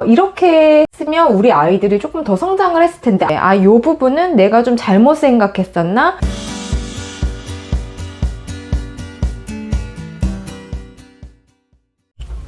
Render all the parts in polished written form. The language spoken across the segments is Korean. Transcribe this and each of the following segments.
이렇게 했으면 우리 아이들이 조금 더 성장을 했을 텐데, 아, 요 부분은 내가 좀 잘못 생각했었나?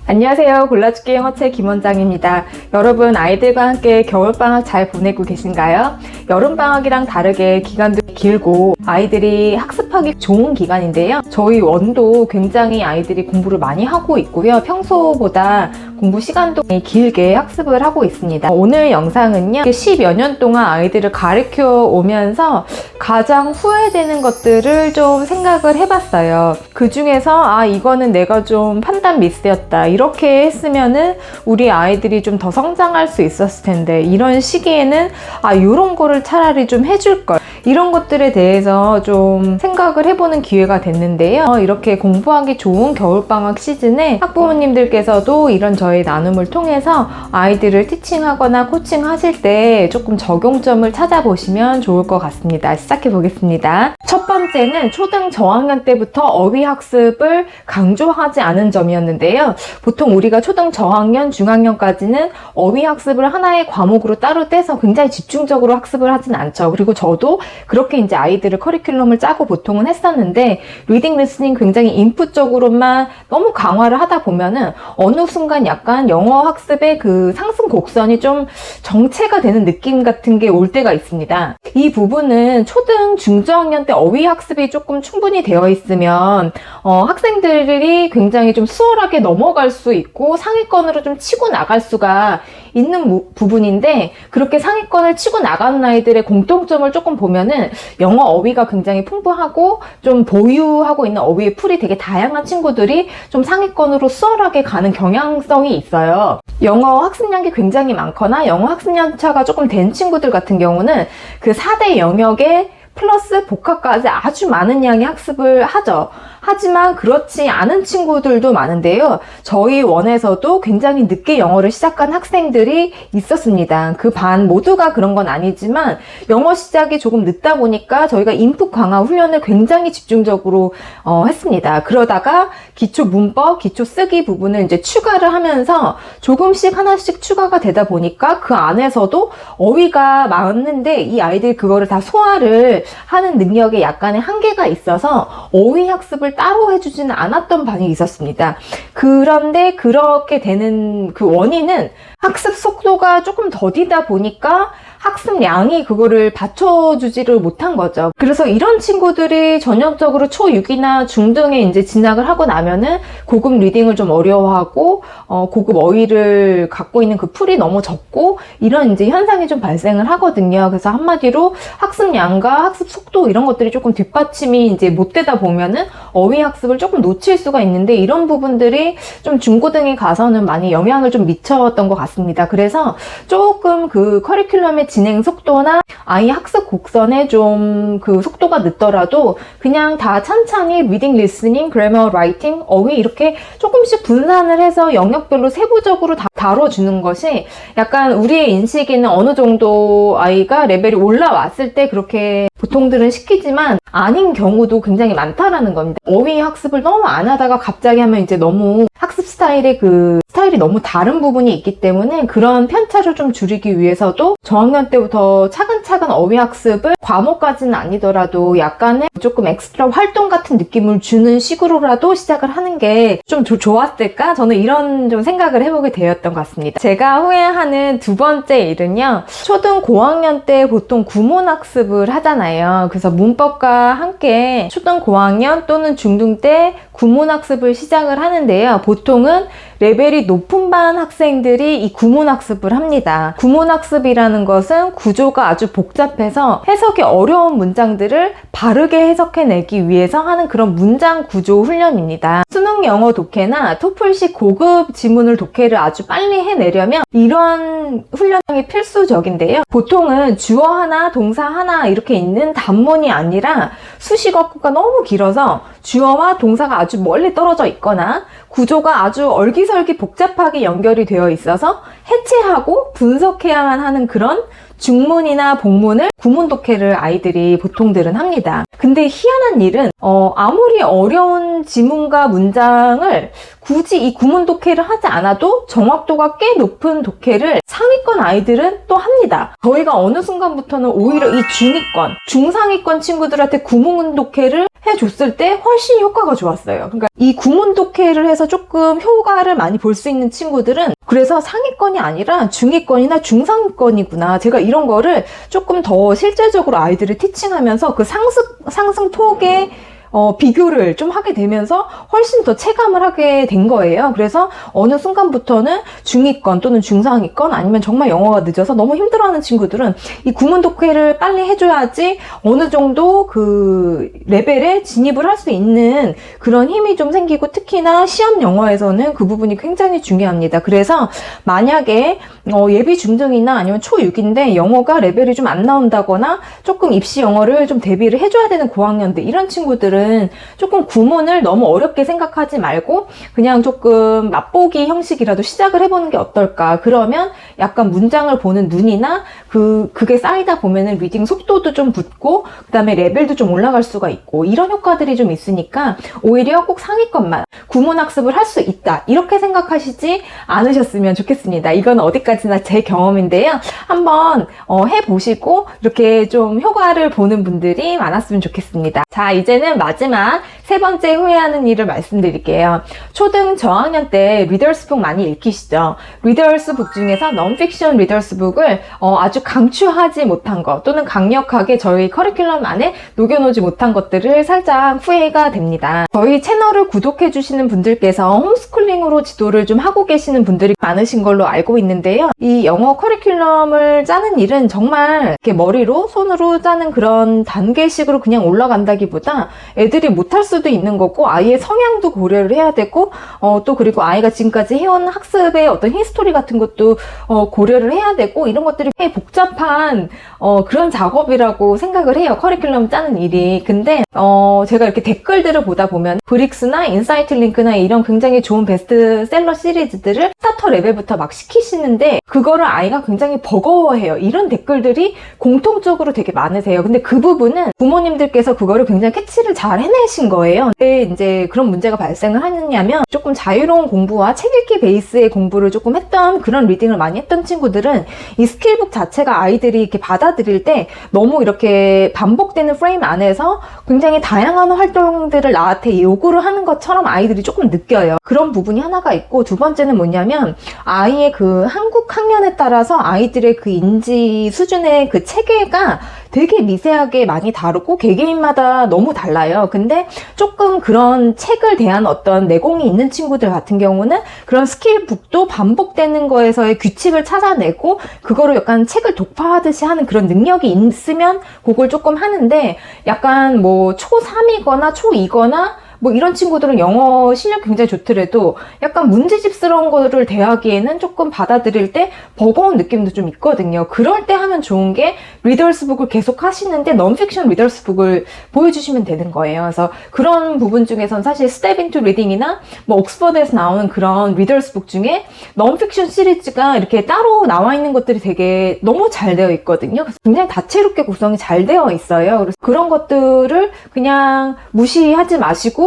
안녕하세요. 골라줄게 영어책 김원장입니다. 여러분, 아이들과 함께 겨울방학 잘 보내고 계신가요? 여름방학이랑 다르게 기간도 길고 아이들이 학습하기 좋은 기간인데요. 저희 원도 굉장히 아이들이 공부를 많이 하고 있고요. 평소보다 공부 시간도 길게 학습을 하고 있습니다. 오늘 영상은요, 10여 년 동안 아이들을 가르쳐 오면서 가장 후회되는 것들을 좀 생각을 해봤어요. 그 중에서 이거는 내가 좀 판단 미스였다, 이렇게 했으면은 우리 아이들이 좀 더 성장할 수 있었을 텐데, 이런 시기에는 이런 거를 차라리 좀 해줄 걸, 이런 것들에 대해서 좀 생각을 해보는 기회가 됐는데요. 이렇게 공부하기 좋은 겨울방학 시즌에 학부모님들께서도 이런 저희 나눔을 통해서 아이들을 티칭하거나 코칭하실 때 조금 적용점을 찾아보시면 좋을 것 같습니다. 시작해 보겠습니다. 첫 번째는 초등 저학년 때부터 어휘 학습을 강조하지 않은 점이었는데요. 보통 우리가 초등 저학년, 중학년까지는 어휘 학습을 하나의 과목으로 따로 떼서 굉장히 집중적으로 학습을 하진 않죠. 그리고 저도 그렇게 이제 아이들을 커리큘럼을 짜고 보통은 했었는데, 리딩, 리스닝 굉장히 인풋적으로만 너무 강화를 하다 보면은 어느 순간 약간 영어 학습의 그 상승 곡선이 좀 정체가 되는 느낌 같은 게 올 때가 있습니다. 이 부분은 초등, 중저학년 때 어휘 학습이 조금 충분히 되어 있으면 학생들이 굉장히 좀 수월하게 넘어갈 수 있고 상위권으로 좀 치고 나갈 수가 있는 부분인데, 그렇게 상위권을 치고 나가는 아이들의 공통점을 조금 보면은 영어 어휘가 굉장히 풍부하고 좀 보유하고 있는 어휘의 풀이 되게 다양한 친구들이 좀 상위권으로 수월하게 가는 경향성이 있어요. 영어 학습량이 굉장히 많거나 영어 학습연차가 조금 된 친구들 같은 경우는 그 4대 영역에 플러스 복합까지 아주 많은 양의 학습을 하죠. 하지만 그렇지 않은 친구들도 많은데요. 저희 원에서도 굉장히 늦게 영어를 시작한 학생들이 있었습니다. 그 반 모두가 그런 건 아니지만 영어 시작이 조금 늦다 보니까 저희가 인풋 강화 훈련을 굉장히 집중적으로 했습니다. 그러다가 기초 문법, 기초 쓰기 부분을 이제 추가를 하면서 조금씩 하나씩 추가가 되다 보니까 그 안에서도 어휘가 많은데 이 아이들이 그거를 다 소화를 하는 능력에 약간의 한계가 있어서 어휘 학습을 따로 해주지는 않았던 반이 있었습니다. 그런데 그렇게 되는 그 원인은 학습 속도가 조금 더디다 보니까 학습량이 그거를 받쳐주지를 못한 거죠. 그래서 이런 친구들이 전형적으로 초6이나 중등에 이제 진학을 하고 나면은 고급 리딩을 좀 어려워하고 고급 어휘를 갖고 있는 그 풀이 너무 적고 이런 이제 현상이 좀 발생을 하거든요. 그래서 한마디로 학습량과 학습 속도 이런 것들이 조금 뒷받침이 이제 못 되다 보면은 어휘 학습을 조금 놓칠 수가 있는데, 이런 부분들이 좀 중고등에 가서는 많이 영향을 좀 미쳤던 것 같습니다. 그래서 조금 그 커리큘럼의 진행 속도나 아이 학습 곡선에 좀 그 속도가 늦더라도 그냥 다 찬찬히 리딩, 리스닝, 그래머, 라이팅, 어휘 이렇게 조금씩 분산을 해서 영역별로 세부적으로 다 다뤄주는 것이 약간 우리의 인식에는 어느 정도 아이가 레벨이 올라왔을 때 그렇게 보통들은 시키지만 아닌 경우도 굉장히 많다라는 겁니다. 어휘 학습을 너무 안 하다가 갑자기 하면 이제 너무 학습 스타일의 그 스타일이 너무 다른 부분이 있기 때문에 그런 편차를 좀 줄이기 위해서도 저학년 때부터 차근차근 어휘 학습을 과목까지는 아니더라도 약간의 조금 엑스트라 활동 같은 느낌을 주는 식으로라도 시작을 하는 게 좀 좋았을까? 저는 이런 좀 생각을 해보게 되었던 것 같습니다. 제가 후회하는 두 번째 일은요, 초등 고학년 때 보통 구문 학습을 하잖아요. 그래서 문법과 함께 초등 고학년 또는 중등 때 구문 학습을 시작을 하는데요. 보통은 레벨이 높은 반 학생들이 이 구문 학습을 합니다. 구문 학습이라는 것은 구조가 아주 복잡해서 해석이 어려운 문장들을 바르게 해석해내기 위해서 하는 그런 문장 구조 훈련입니다. 수능 영어 독해나 토플식 고급 지문을 독해를 아주 빨리 해내려면 이런 훈련이 필수적인데요. 보통은 주어 하나, 동사 하나 이렇게 있는 단문이 아니라 수식어구가 너무 길어서 주어와 동사가 아주 멀리 떨어져 있거나 구조가 아주 얼기설기 복잡하게 연결이 되어 있어서 해체하고 분석해야만 하는 그런 중문이나 복문을 구문 독해를 아이들이 보통들은 합니다. 근데 희한한 일은 아무리 어려운 지문과 문장을 굳이 이 구문 독해를 하지 않아도 정확도가 꽤 높은 독해를 상위권 아이들은 또 합니다. 저희가 어느 순간부터는 오히려 이 중위권, 중상위권 친구들한테 구문 독해를 해줬을 때 훨씬 효과가 좋았어요. 그러니까 이 구문 독해를 해서 조금 효과를 많이 볼 수 있는 친구들은 그래서 상위권이 아니라 중위권이나 중상위권이구나. 제가 이런 거를 조금 더 실제적으로 아이들을 티칭하면서 그 상승 폭의 비교를 좀 하게 되면서 훨씬 더 체감을 하게 된 거예요. 그래서 어느 순간부터는 중위권 또는 중상위권 아니면 정말 영어가 늦어서 너무 힘들어하는 친구들은 이 구문 독해를 빨리 해줘야지 어느 정도 그 레벨에 진입을 할 수 있는 그런 힘이 좀 생기고 특히나 시험 영어에서는 그 부분이 굉장히 중요합니다. 그래서 만약에 예비 중등이나 아니면 초6인데 영어가 레벨이 좀 안 나온다거나 조금 입시 영어를 좀 대비를 해줘야 되는 고학년들 이런 친구들은 조금 구문을 너무 어렵게 생각하지 말고 그냥 조금 맛보기 형식이라도 시작을 해보는 게 어떨까. 그러면 약간 문장을 보는 눈이나 그게 쌓이다 보면은 리딩 속도도 좀 붙고 그 다음에 레벨도 좀 올라갈 수가 있고 이런 효과들이 좀 있으니까 오히려 꼭 상위권만 구문 학습을 할 수 있다 이렇게 생각하시지 않으셨으면 좋겠습니다. 이건 어디까지나 제 경험인데요. 한번 해보시고 이렇게 좀 효과를 보는 분들이 많았으면 좋겠습니다. 자, 이제는 마지막 세 번째 후회하는 일을 말씀드릴게요. 초등 저학년 때 리더스북 많이 읽히시죠? 리더스북 중에서 넌픽션 리더스북을 아주 강추하지 못한 것 또는 강력하게 저희 커리큘럼 안에 녹여놓지 못한 것들을 살짝 후회가 됩니다. 저희 채널을 구독해 주시는 분들께서 홈스쿨링으로 지도를 좀 하고 계시는 분들이 많으신 걸로 알고 있는데요. 이 영어 커리큘럼을 짜는 일은 정말 이렇게 머리로 손으로 짜는 그런 단계식으로 그냥 올라간다기보다 애들이 못할 수도 있는 거고 아이의 성향도 고려를 해야 되고 또 그리고 아이가 지금까지 해온 학습의 어떤 히스토리 같은 것도 고려를 해야 되고 이런 것들이 꽤 복잡한 그런 작업이라고 생각을 해요. 커리큘럼 짜는 일이. 근데 제가 이렇게 댓글들을 보다 보면 브릭스나 인사이트 링크나 이런 굉장히 좋은 베스트셀러 시리즈들을 스타터 레벨부터 막 시키시는데 그거를 아이가 굉장히 버거워해요. 이런 댓글들이 공통적으로 되게 많으세요. 근데 그 부분은 부모님들께서 그거를 굉장히 캐치를 잘 해내신 거예요. 근데 이제 그런 문제가 발생을 하느냐면 조금 자유로운 공부와 책 읽기 베이스의 공부를 조금 했던 그런 리딩을 많이 했던 친구들은 이 스킬북 자체가 아이들이 이렇게 받아들일 때 너무 이렇게 반복되는 프레임 안에서 굉장히 다양한 활동들을 나한테 요구를 하는 것처럼 아이들이 조금 느껴요. 그런 부분이 하나가 있고 두 번째는 뭐냐면 아이의 그 한국 학년에 따라서 아이들의 그 인지 수준의 그 체계가 되게 미세하게 많이 다르고 개개인마다 너무 달라요. 근데 조금 그런 책을 대한 어떤 내공이 있는 친구들 같은 경우는 그런 스킬북도 반복되는 거에서의 규칙을 찾아내고 그거를 약간 책을 독파하듯이 하는 그런 능력이 있으면 그걸 조금 하는데 약간 뭐 초3이거나 초2거나 뭐 이런 친구들은 영어 실력 굉장히 좋더라도 약간 문제집스러운 거를 대하기에는 조금 받아들일 때 버거운 느낌도 좀 있거든요. 그럴 때 하면 좋은 게 리더스북을 계속 하시는데 넌픽션 리더스북을 보여주시면 되는 거예요. 그래서 그런 부분 중에선 사실 스텝 인투 리딩이나 뭐 옥스퍼드에서 나오는 그런 리더스북 중에 넌픽션 시리즈가 이렇게 따로 나와 있는 것들이 되게 너무 잘 되어 있거든요. 그래서 굉장히 다채롭게 구성이 잘 되어 있어요. 그래서 그런 것들을 그냥 무시하지 마시고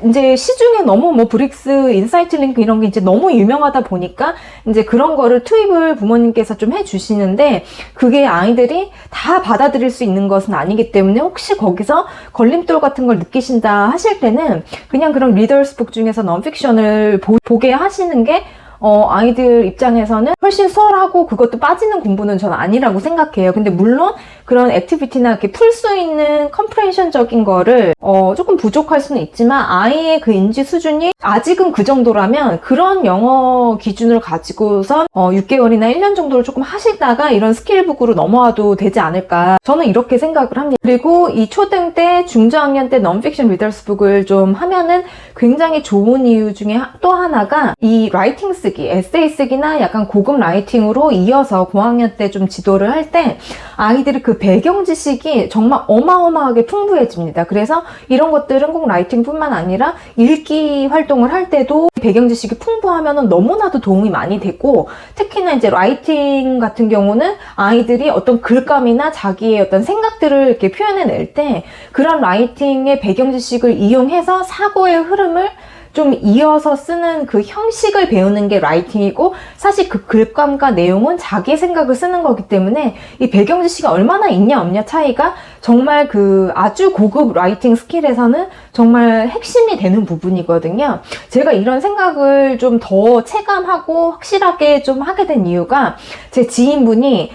이제 시중에 너무 뭐 브릭스, 인사이트 링크 이런 게 이제 너무 유명하다 보니까 이제 그런 거를 투입을 부모님께서 좀 해주시는데 그게 아이들이 다 받아들일 수 있는 것은 아니기 때문에 혹시 거기서 걸림돌 같은 걸 느끼신다 하실 때는 그냥 그런 리더스북 중에서 넌픽션을 보게 하시는 게 아이들 입장에서는 훨씬 수월하고 그것도 빠지는 공부는 저는 아니라고 생각해요. 근데 물론 그런 액티비티나 이렇게 풀 수 있는 컴프레hension적인 거를 조금 부족할 수는 있지만 아이의 그 인지 수준이 아직은 그 정도라면 그런 영어 기준을 가지고선 6개월이나 1년 정도를 조금 하시다가 이런 스킬북으로 넘어와도 되지 않을까 저는 이렇게 생각을 합니다. 그리고 이 초등 때 중저학년 때 넌픽션 리더스북을 좀 하면은 굉장히 좋은 이유 중에 또 하나가 이 라이팅 스킬 에세이 쓰기나 약간 고급 라이팅으로 이어서 고학년 때 좀 지도를 할 때 아이들이 그 배경 지식이 정말 어마어마하게 풍부해집니다. 그래서 이런 것들은 꼭 라이팅뿐만 아니라 읽기 활동을 할 때도 배경 지식이 풍부하면 너무나도 도움이 많이 되고, 특히나 이제 라이팅 같은 경우는 아이들이 어떤 글감이나 자기의 어떤 생각들을 이렇게 표현해낼 때 그런 라이팅의 배경 지식을 이용해서 사고의 흐름을 좀 이어서 쓰는 그 형식을 배우는 게 라이팅이고, 사실 그 글감과 내용은 자기의 생각을 쓰는 거기 때문에 이 배경 지식이 얼마나 있냐 없냐 차이가 정말 그 아주 고급 라이팅 스킬에서는 정말 핵심이 되는 부분이거든요. 제가 이런 생각을 좀 더 체감하고 확실하게 좀 하게 된 이유가, 제 지인분이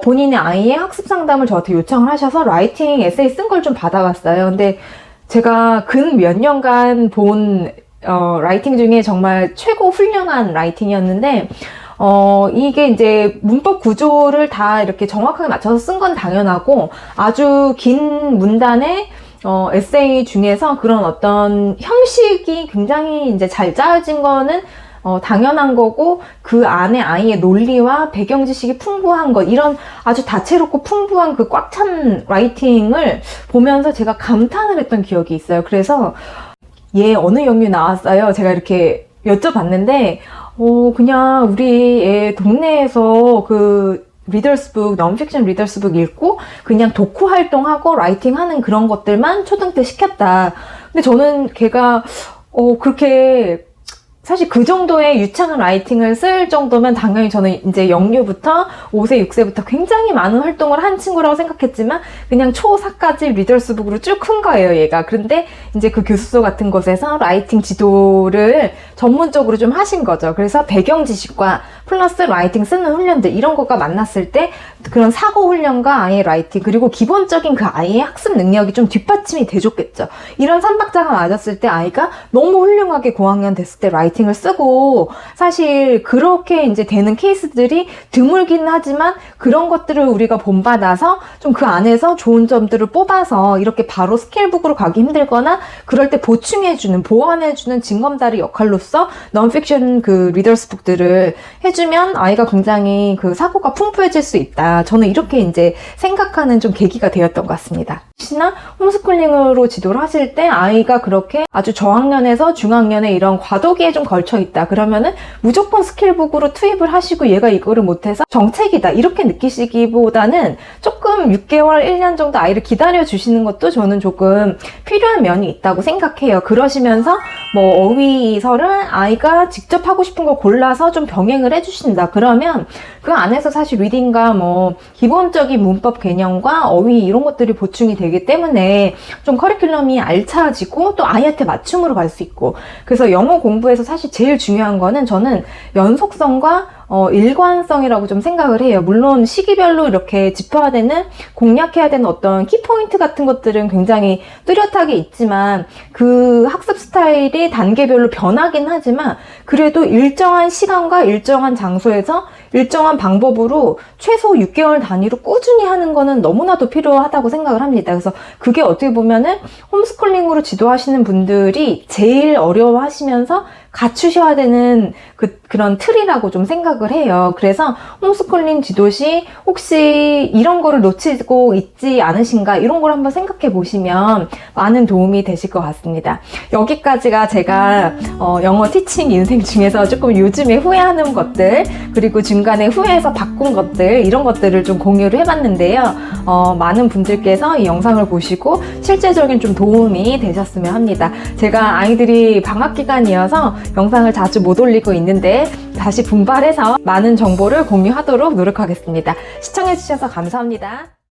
본인의 아이의 학습 상담을 저한테 요청을 하셔서 라이팅 에세이 쓴 걸 좀 받아봤어요. 근데 제가 근 몇 년간 본 라이팅 중에 정말 최고 훌륭한 라이팅이었는데, 이게 이제 문법 구조를 다 이렇게 정확하게 맞춰서 쓴 건 당연하고, 아주 긴 문단의 에세이 중에서 그런 어떤 형식이 굉장히 이제 잘 짜여진 거는 당연한 거고, 그 안에 아이의 논리와 배경 지식이 풍부한 것, 이런 아주 다채롭고 풍부한 그 꽉 찬 라이팅을 보면서 제가 감탄을 했던 기억이 있어요. 그래서 얘 어느 영유 나왔어요? 제가 이렇게 여쭤봤는데, 그냥 우리 애 동네에서 그 리더스북, 넌픽션 리더스북 읽고 그냥 독후 활동하고 라이팅 하는 그런 것들만 초등 때 시켰다. 근데 저는 걔가 그렇게 사실 그 정도의 유창한 라이팅을 쓸 정도면 당연히 저는 이제 0유부터 5세, 6세부터 굉장히 많은 활동을 한 친구라고 생각했지만, 그냥 초4까지 리더스북으로 쭉 큰 거예요, 얘가. 그런데 이제 그 교습소 같은 곳에서 라이팅 지도를 전문적으로 좀 하신 거죠. 그래서 배경 지식과 플러스 라이팅 쓰는 훈련들, 이런 것과 만났을 때 그런 사고 훈련과 아이의 라이팅, 그리고 기본적인 그 아이의 학습 능력이 좀 뒷받침이 돼줬겠죠. 이런 삼박자가 맞았을 때 아이가 너무 훌륭하게 고학년 됐을 때 라이팅을 쓰고, 사실 그렇게 이제 되는 케이스들이 드물긴 하지만 그런 것들을 우리가 본받아서 좀 그 안에서 좋은 점들을 뽑아서 이렇게 바로 스케일북으로 가기 힘들거나 그럴 때 보충해주는, 보완해주는 징검다리 역할로서 넌픽션 그 리더스북들을 해주면 아이가 굉장히 그 사고가 풍부해질 수 있다. 저는 이렇게 이제 생각하는 좀 계기가 되었던 것 같습니다. 혹시나 홈스쿨링으로 지도를 하실 때 아이가 그렇게 아주 저학년에서 중학년에 이런 과도기에 좀 걸쳐 있다. 그러면은 무조건 스킬북으로 투입을 하시고 얘가 이거를 못해서 정책이다, 이렇게 느끼시기보다는 조금 6개월, 1년 정도 아이를 기다려 주시는 것도 저는 조금 필요한 면이 있다고 생각해요. 그러시면서 뭐 어휘설을 아이가 직접 하고 싶은 거 골라서 좀 병행을 해주신다. 그러면 그 안에서 사실 리딩과 뭐 기본적인 문법 개념과 어휘 이런 것들이 보충이 되기 때문에 좀 커리큘럼이 알차지고 또 아이한테 맞춤으로 갈 수 있고, 그래서 영어 공부에서 사실 제일 중요한 거는 저는 연속성과 일관성이라고 좀 생각을 해요. 물론 시기별로 이렇게 짚어야 되는, 공략해야 되는 어떤 키포인트 같은 것들은 굉장히 뚜렷하게 있지만 그 학습 스타일이 단계별로 변하긴 하지만 그래도 일정한 시간과 일정한 장소에서 일정한 방법으로 최소 6개월 단위로 꾸준히 하는 거는 너무나도 필요하다고 생각을 합니다. 그래서 그게 어떻게 보면은 홈스쿨링으로 지도하시는 분들이 제일 어려워하시면서 갖추셔야 되는 그런 틀이라고 좀 생각을 해요. 그래서 홈스쿨링 지도시 혹시 이런 거를 놓치고 있지 않으신가, 이런 걸 한번 생각해 보시면 많은 도움이 되실 것 같습니다. 여기까지가 제가 영어 티칭 인생 중에서 조금 요즘에 후회하는 것들, 그리고 중간에 후회해서 바꾼 것들, 이런 것들을 좀 공유를 해봤는데요. 많은 분들께서 이 영상을 보시고 실제적인 좀 도움이 되셨으면 합니다. 제가 아이들이 방학 기간이어서 영상을 자주 못 올리고 있는데 다시 분발해서 많은 정보를 공유하도록 노력하겠습니다. 시청해주셔서 감사합니다.